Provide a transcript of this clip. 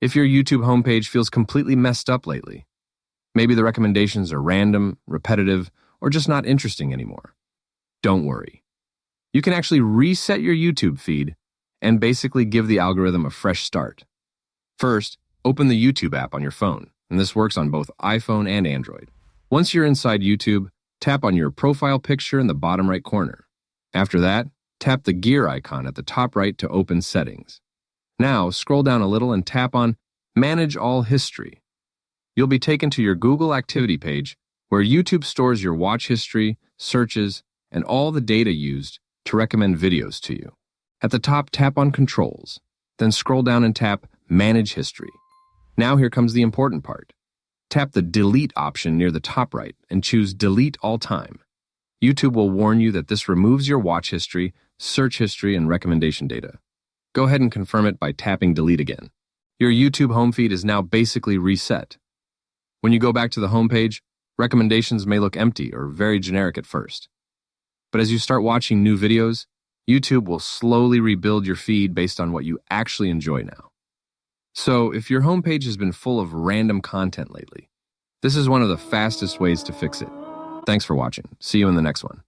If your YouTube homepage feels completely messed up lately, maybe the recommendations are random, repetitive, or just not interesting anymore, don't worry. You can actually reset your YouTube feed and basically give the algorithm a fresh start. First, open the YouTube app on your phone, and this works on both iPhone and Android. Once you're inside YouTube, tap on your profile picture in the bottom right corner. After that, tap the gear icon at the top right to open settings. Now, scroll down a little and tap on Manage All History. You'll be taken to your Google Activity page, where YouTube stores your watch history, searches, and all the data used to recommend videos to you. At the top, tap on Controls, then scroll down and tap Manage History. Now here comes the important part. Tap the Delete option near the top right and choose Delete All Time. YouTube will warn you that this removes your watch history, search history, and recommendation data. Go ahead and confirm it by tapping Delete again. Your YouTube home feed is now basically reset. When you go back to the home page, recommendations may look empty or very generic at first. But as you start watching new videos, YouTube will slowly rebuild your feed based on what you actually enjoy now. So, if your homepage has been full of random content lately, this is one of the fastest ways to fix it. Thanks for watching. See you in the next one.